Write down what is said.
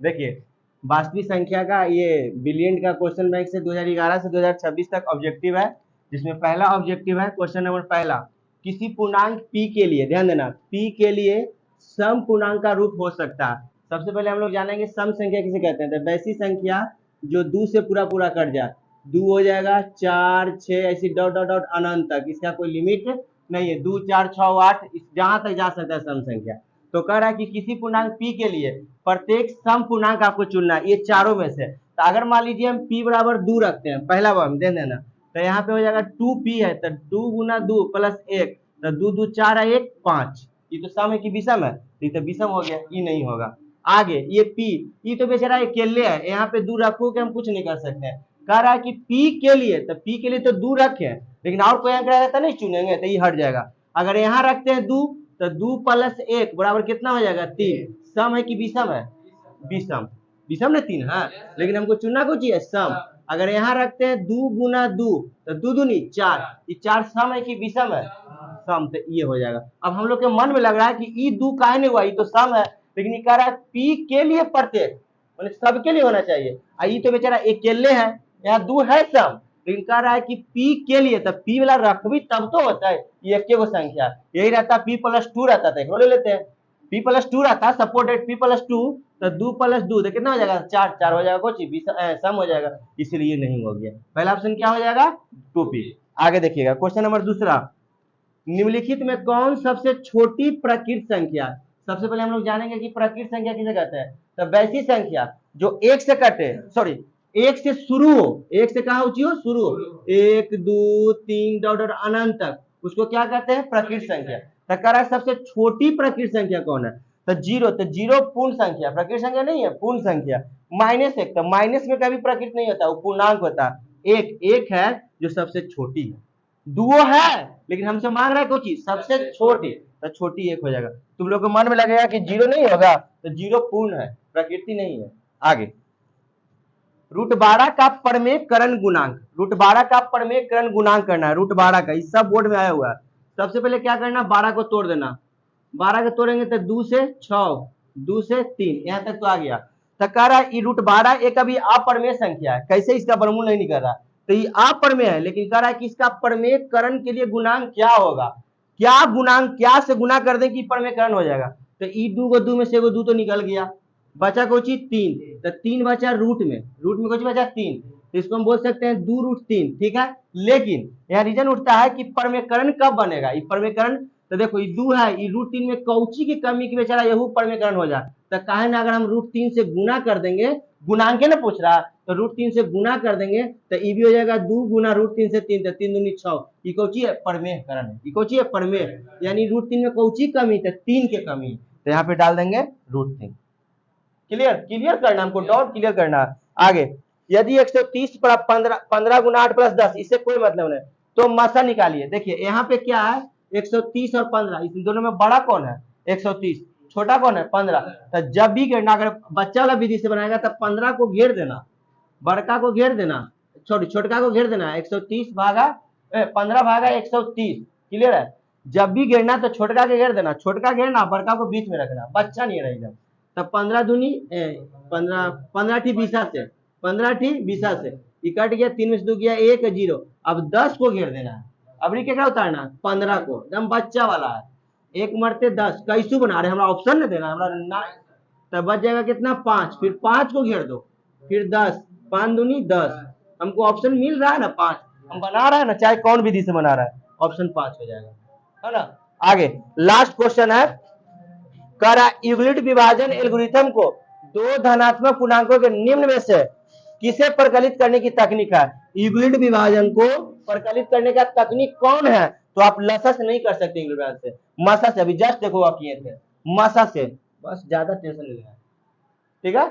देखिए, वास्तविक संख्या का ये बिलियन का क्वेश्चन बैंक से 2011 से 2026 तक ऑब्जेक्टिव है, जिसमें पहला ऑब्जेक्टिव है क्वेश्चन नंबर पहला, किसी पूर्णांक p के लिए, ध्यान देना, p के लिए सम पूर्णांक का रूप हो सकता है। सबसे पहले हम लोग जानेंगे सम संख्या किसे कहते हैं। तो वैसी संख्या जो 2 से पूरा पूरा कट जाए, 2 हो जाएगा, 4 6 ऐसी डॉट डॉट डॉट अनंत तक, इसका कोई लिमिट नहीं है, 2 4 6 8 जहां तक जा सकता है सम संख्या। तो कह रहा है कि किसी पूर्णांक p के लिए प्रत्येक सम पूर्णांक आपको चुनना है ये चारों में से। तो अगर मान लीजिए हम p बराबर 2 रखते हैं, पहला वन दे देना, तो यहाँ पे हो जाएगा 2p है, तो 2 गुना 2 प्लस 1, तो 2 2 4 है 1 5, ये तो सम है कि विषम है, ये तो विषम हो गया, ये नहीं होगा। आगे ये p, ये तो बेचारा अकेले है, यहाँ पे 2 रखो के हम कुछ नहीं कर सकते हैं। कह रहा है कि p के लिए, तो p के लिए तो 2 रखे, लेकिन और कोई अंक रहेगा तो नहीं चुनेंगे, तो ये हट जाएगा। अगर यहाँ रखते हैं 2, तो 2 प्लस 1 बराबर कितना हो जाएगा 3, सम है कि विषम है, विषम, विषम ने 3 है, लेकिन हमको चुनना को चाहिए सम। अगर यहाँ रखते हैं 2 गुना 2, तो 2 दूनी 4, ये 4 सम है कि विषम है, सम, तो ये हो जाएगा। अब हम लोग के मन में लग रहा है कि ये 2 काहे नहीं हुआ, ये तो सम है, लेकिन ये कह रहा है p के लिए प्रत्येक, मतलब सबके लिए होना चाहिए, ये तो बेचारा अकेले है, यहाँ 2 है सम, लेकिन कह रहा है कि p के लिए, तब p वाला रख भी तब तो होता है, ये एक गो संख्या, यही रहता p प्लस 2 रहता था, ले लेते हैं, p प्लस 2 रहता, सपोर्टेड p प्लस 2, तो 2 प्लस 2 तो कितना हो जाएगा 4, 4 हो जाएगा, कुछ सम हो जाएगा, इसलिए नहीं हो गया। पहला ऑप्शन क्या हो जाएगा 2p। आगे देखिएगा क्वेश्चन नंबर दूसरा, निम्नलिखित में कौन सबसे छोटी प्रकृत संख्या। सबसे पहले हम लोग जानेंगे कि प्रकृत संख्या किसे कहते हैं। तो वैसी संख्या जो एक से कटे, सॉरी एक से शुरू हो, एक से कहा ऊंची हो, शुरू हो, 1 2 3 डॉट डॉट अनंत तक, उसको क्या कहते हैं प्रकृत संख्या। तो कह रहा है सबसे छोटी प्रकृत संख्या कौन है। तो जीरो, तो जीरो पूर्ण संख्या, प्रकृत संख्या नहीं है, पूर्ण संख्या। -1, तो माइनस में कभी प्रकृत नहीं होता, वो पूर्णांक होता है। एक है जो सबसे छोटी है, दुओ है लेकिन हमसे मांग रहा है कोई चीज सबसे छोटी, तो छोटी 1 हो जाएगा। तुम लोग को मन में लगेगा कि जीरो नहीं होगा, तो जीरो पूर्ण है, प्रकृति नहीं है। आगे √12 का परमेकरण गुणांक, √12 का परमेकरण गुणांक करना है, √12 का, इस सब बोर्ड में आया हुआ है। सबसे पहले क्या करना, 12 को तोड़ देना, 12 को तोड़ेंगे तो 2 से 6, 2 से 3, यहाँ तक तो आ गया। तो कह रहा है √12 एक अभी अपरमेय संख्या है, कैसे इसका वर्गमूल नहीं कर रहा, तो ये अपरमेय है, लेकिन कह रहा है कि इसका परमेयकरण के लिए गुणांक क्या होगा, क्या गुणांक, क्या से गुना कर दे कि परमेयकरण हो जाएगा। तो ई 2 को 2 में से 2 तो निकल गया, बचा कोई चीज 3, तो 3 बचा रूट में कोई बचा 3, तो इसको हम बोल सकते हैं 2√3, ठीक है। लेकिन यहाँ रीजन उठता है कि परमेयकरण कब बनेगा, ये परमेयकरण, तो देखो ये 2 है, ये √3 में कौची की कमी की बेचारा यहू परमेयकरण हो जाए, तो काहे ना अगर हम √3 से गुना कर देंगे, गुणांक ना पूछ रहा, तो √3 से गुना कर देंगे, तो ये भी हो जाएगा 2 गुना √3 से 3, तो 3 दूनी 6, ये कौची है परमेयकरण है, ये कौची है परमेय, यानी √3 में कौची कमी, तो 3 के कमी, तो यहाँ पे डाल देंगे √3। क्लियर, क्लियर करना, हमको डाउट क्लियर करना। आगे यदि 130 पर 15 गुना 8 प्लस 10, इससे कोई मतलब नहीं, तो मासा निकालिए। देखिए यहाँ पे क्या है, 130 और 15, इस दोनों में बड़ा कौन है 130, छोटा कौन है 15। तो जब भी घेरना, अगर बच्चा वाला विधि से बनाएगा तो 15 को घेर देना, बड़का को घेर देना, सॉरी छोटका को घेर देना, 130 भागा 15 भागा 130, क्लियर है। जब भी घेरना तो छोटका के घेर देना, छोटका घेरना, बड़का को बीच में रखना, बच्चा नहीं रहेगा। तब 15 दूनी 15, 15 ठी 20 से, 15 ठी 20 से, कट गया, 3 में से 2 गया 1 0। अब 10 को घेर देना है, अब क्या उतारना 15 को, एकदम बच्चा वाला है, 1 मरते 10, कैसू बना रहे हमारा ऑप्शन नहीं देना हमारा, तब बच जाएगा कितना 5, फिर 5 को घेर दो, फिर 10, 5 दूनी 10, हमको ऑप्शन मिल रहा है ना 5, हम बना रहा है ना, चाहे कौन विधि से बना रहा है, ऑप्शन 5 हो जाएगा, है ना। आगे लास्ट क्वेश्चन है, करा यूक्लिड विभाजन एल्गोरिथम को दो धनात्मक पूर्णांकों के निम्न में से किसे प्रकलित करने की तकनीक है। यूक्लिड विभाजन को प्रकलित करने का तकनीक कौन है, तो आप लसा से नहीं कर सकते, यूक्लिड विभाजन से, मसा से, अभी जस्ट देखो आप किए थे, मसा से, बस ज्यादा टेंशन नहीं लेना, ठीक है।